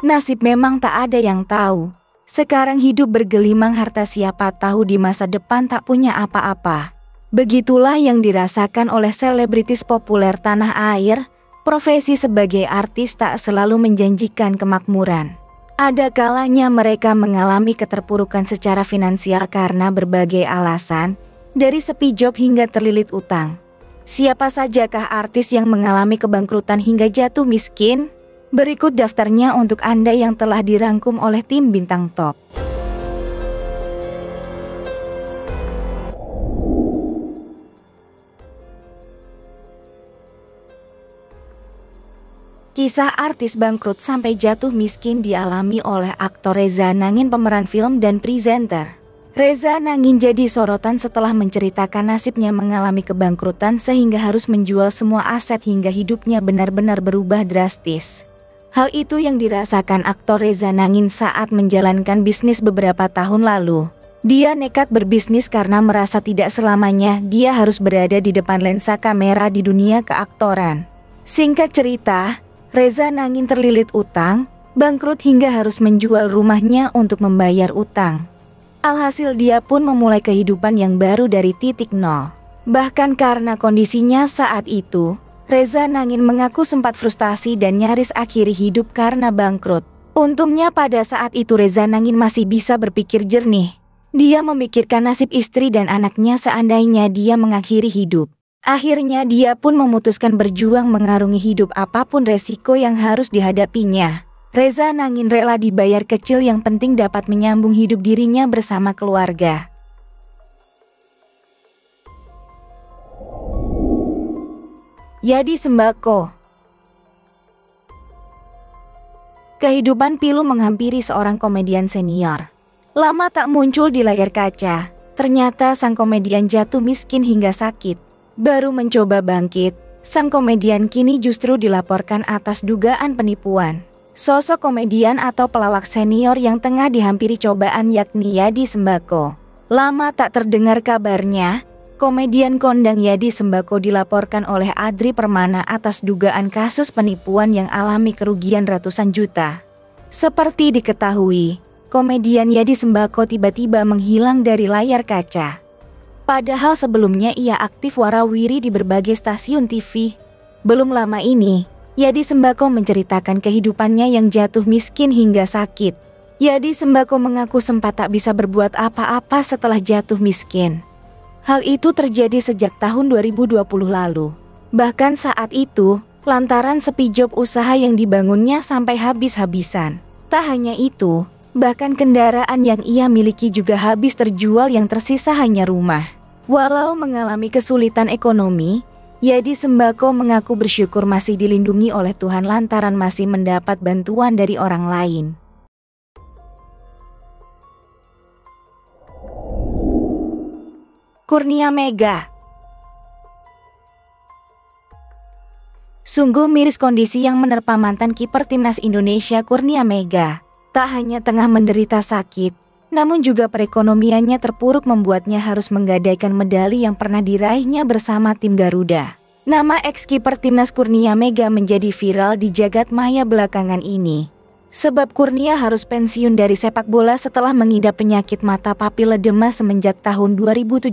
Nasib memang tak ada yang tahu. Sekarang hidup bergelimang harta, siapa tahu di masa depan tak punya apa-apa. Begitulah yang dirasakan oleh selebritis populer tanah air. Profesi sebagai artis tak selalu menjanjikan kemakmuran. Ada kalanya mereka mengalami keterpurukan secara finansial karena berbagai alasan, dari sepi job hingga terlilit utang. Siapa sajakah artis yang mengalami kebangkrutan hingga jatuh miskin? Berikut daftarnya untuk Anda yang telah dirangkum oleh tim Bintang Top. Kisah artis bangkrut sampai jatuh miskin dialami oleh aktor Reza Nangin, pemeran film dan presenter. Reza Nangin jadi sorotan setelah menceritakan nasibnya mengalami kebangkrutan sehingga harus menjual semua aset hingga hidupnya benar-benar berubah drastis. Hal itu yang dirasakan aktor Reza Nangin saat menjalankan bisnis beberapa tahun lalu. Dia nekat berbisnis karena merasa tidak selamanya dia harus berada di depan lensa kamera di dunia keaktoran. Singkat cerita, Reza Nangin terlilit utang, bangkrut hingga harus menjual rumahnya untuk membayar utang. Alhasil dia pun memulai kehidupan yang baru dari titik nol. Bahkan karena kondisinya saat itu, Reza Nangin mengaku sempat frustasi dan nyaris akhiri hidup karena bangkrut. Untungnya pada saat itu Reza Nangin masih bisa berpikir jernih. Dia memikirkan nasib istri dan anaknya seandainya dia mengakhiri hidup. Akhirnya dia pun memutuskan berjuang mengarungi hidup apapun resiko yang harus dihadapinya. Reza Nangin rela dibayar kecil, yang penting dapat menyambung hidup dirinya bersama keluarga. Yadi Sembako. Kehidupan pilu menghampiri seorang komedian senior. Lama tak muncul di layar kaca, ternyata sang komedian jatuh miskin hingga sakit. Baru mencoba bangkit, sang komedian kini justru dilaporkan atas dugaan penipuan. Sosok komedian atau pelawak senior yang tengah dihampiri cobaan yakni Yadi Sembako. Lama tak terdengar kabarnya, komedian kondang Yadi Sembako dilaporkan oleh Adri Permana atas dugaan kasus penipuan yang alami kerugian ratusan juta. Seperti diketahui, komedian Yadi Sembako tiba-tiba menghilang dari layar kaca. Padahal sebelumnya ia aktif warawiri di berbagai stasiun TV. Belum lama ini, Yadi Sembako menceritakan kehidupannya yang jatuh miskin hingga sakit. Yadi Sembako mengaku sempat tak bisa berbuat apa-apa setelah jatuh miskin. Hal itu terjadi sejak tahun 2020 lalu. Bahkan saat itu, lantaran sepi job usaha yang dibangunnya sampai habis-habisan. Tak hanya itu, bahkan kendaraan yang ia miliki juga habis terjual, yang tersisa hanya rumah. Walau mengalami kesulitan ekonomi, Yadi Sembako mengaku bersyukur masih dilindungi oleh Tuhan lantaran masih mendapat bantuan dari orang lain. Kurnia Mega. Sungguh miris kondisi yang menerpa mantan kiper timnas Indonesia Kurnia Mega. Tak hanya tengah menderita sakit, namun juga perekonomiannya terpuruk membuatnya harus menggadaikan medali yang pernah diraihnya bersama tim Garuda. Nama ex-kiper timnas Kurnia Mega menjadi viral di jagat maya belakangan ini. Sebab Kurnia harus pensiun dari sepak bola setelah mengidap penyakit mata papiledema semenjak tahun 2017.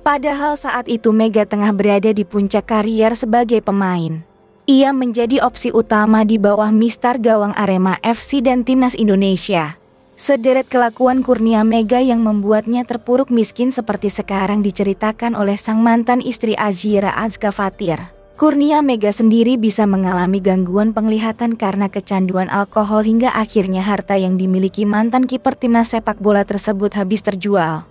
Padahal saat itu Mega tengah berada di puncak karier sebagai pemain. Ia menjadi opsi utama di bawah mistar gawang Arema FC dan timnas Indonesia. Sederet kelakuan Kurnia Mega yang membuatnya terpuruk miskin seperti sekarang diceritakan oleh sang mantan istri Azhira Azka Fatir. Kurnia Mega sendiri bisa mengalami gangguan penglihatan karena kecanduan alkohol hingga akhirnya harta yang dimiliki mantan kiper timnas sepak bola tersebut habis terjual.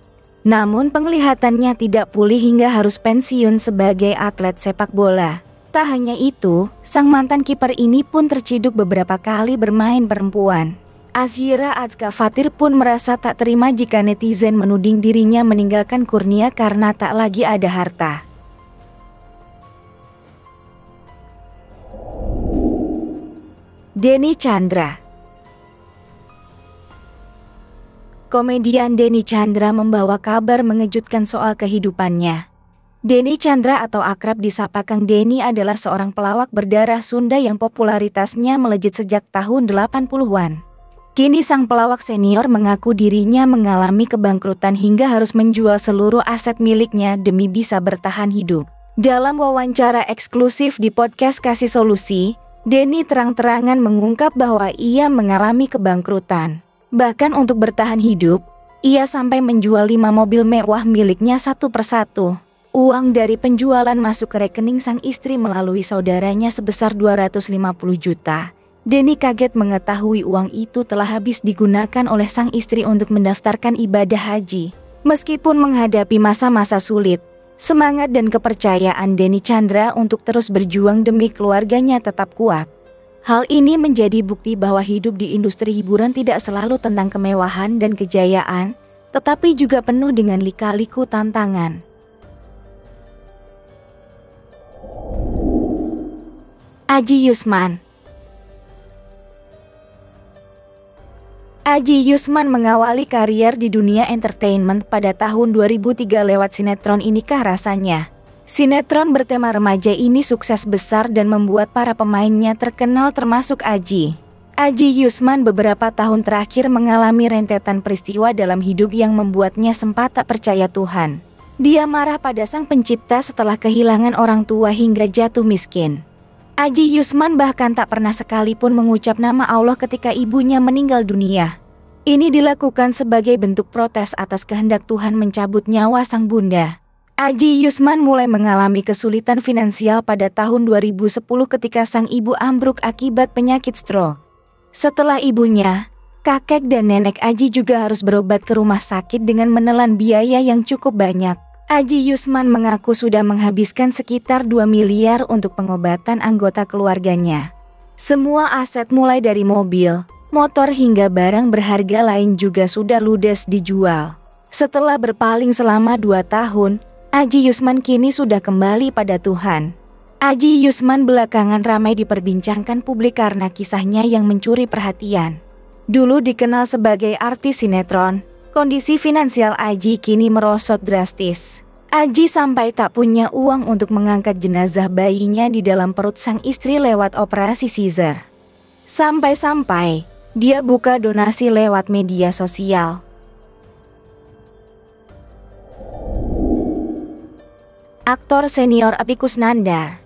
Namun penglihatannya tidak pulih hingga harus pensiun sebagai atlet sepak bola. Tak hanya itu, sang mantan kiper ini pun terciduk beberapa kali bermain perempuan. Azhira Azka Fatir pun merasa tak terima jika netizen menuding dirinya meninggalkan Kurnia karena tak lagi ada harta. Denny Chandra. Komedian Denny Chandra membawa kabar mengejutkan soal kehidupannya. Denny Chandra atau akrab disapa Kang Denny adalah seorang pelawak berdarah Sunda yang popularitasnya melejit sejak tahun 80-an. Kini sang pelawak senior mengaku dirinya mengalami kebangkrutan hingga harus menjual seluruh aset miliknya demi bisa bertahan hidup. Dalam wawancara eksklusif di podcast Kasih Solusi, Denny terang-terangan mengungkap bahwa ia mengalami kebangkrutan. Bahkan untuk bertahan hidup, ia sampai menjual 5 mobil mewah miliknya satu persatu. Uang dari penjualan masuk ke rekening sang istri melalui saudaranya sebesar 250 juta. Denny kaget mengetahui uang itu telah habis digunakan oleh sang istri untuk mendaftarkan ibadah haji. Meskipun menghadapi masa-masa sulit, semangat dan kepercayaan Denny Chandra untuk terus berjuang demi keluarganya tetap kuat. Hal ini menjadi bukti bahwa hidup di industri hiburan tidak selalu tentang kemewahan dan kejayaan, tetapi juga penuh dengan lika-liku tantangan. Aji Yusman. Aji Yusman mengawali karier di dunia entertainment pada tahun 2003 lewat sinetron Inikah Rasanya. Sinetron bertema remaja ini sukses besar dan membuat para pemainnya terkenal termasuk Aji. Aji Yusman beberapa tahun terakhir mengalami rentetan peristiwa dalam hidup yang membuatnya sempat tak percaya Tuhan. Dia marah pada sang pencipta setelah kehilangan orang tua hingga jatuh miskin. Aji Yusman bahkan tak pernah sekalipun mengucap nama Allah ketika ibunya meninggal dunia. Ini dilakukan sebagai bentuk protes atas kehendak Tuhan mencabut nyawa sang bunda. Aji Yusman mulai mengalami kesulitan finansial pada tahun 2010 ketika sang ibu ambruk akibat penyakit stroke. Setelah ibunya, kakek dan nenek Aji juga harus berobat ke rumah sakit dengan menelan biaya yang cukup banyak. Aji Yusman mengaku sudah menghabiskan sekitar 2 miliar untuk pengobatan anggota keluarganya. Semua aset mulai dari mobil, motor hingga barang berharga lain juga sudah ludes dijual. Setelah berpaling selama 2 tahun, Aji Yusman kini sudah kembali pada Tuhan. Aji Yusman belakangan ramai diperbincangkan publik karena kisahnya yang mencuri perhatian. Dulu dikenal sebagai artis sinetron, kondisi finansial Aji kini merosot drastis. Aji sampai tak punya uang untuk mengangkat jenazah bayinya di dalam perut sang istri lewat operasi Caesar. Sampai-sampai dia buka donasi lewat media sosial. Aktor senior Epy Kusnandar.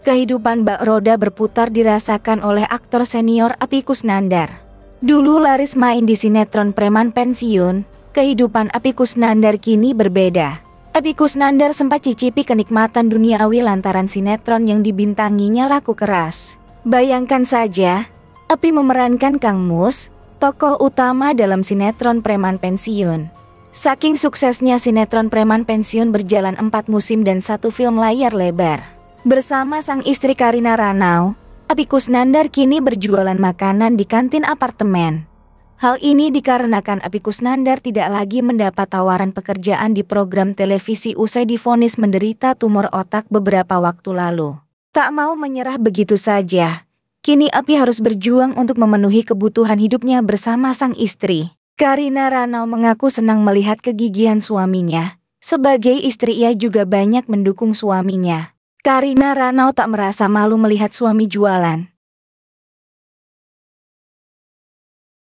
Kehidupan bak roda berputar dirasakan oleh aktor senior Epy Kusnandar. Dulu laris main di sinetron preman pensiun, kehidupan Epy Kusnandar kini berbeda. Epy Kusnandar sempat cicipi kenikmatan duniawi lantaran sinetron yang dibintanginya laku keras. Bayangkan saja, Epy memerankan Kang Mus, tokoh utama dalam sinetron preman pensiun. Saking suksesnya sinetron preman pensiun berjalan 4 musim dan 1 film layar lebar. Bersama sang istri Karina Ranau, Epy Kusnandar kini berjualan makanan di kantin apartemen. Hal ini dikarenakan Epy Kusnandar tidak lagi mendapat tawaran pekerjaan di program televisi usai divonis menderita tumor otak beberapa waktu lalu. Tak mau menyerah begitu saja, kini Epy harus berjuang untuk memenuhi kebutuhan hidupnya bersama sang istri. Karina Ranau mengaku senang melihat kegigihan suaminya. Sebagai istri ia juga banyak mendukung suaminya. Karina Ranau tak merasa malu melihat suami jualan.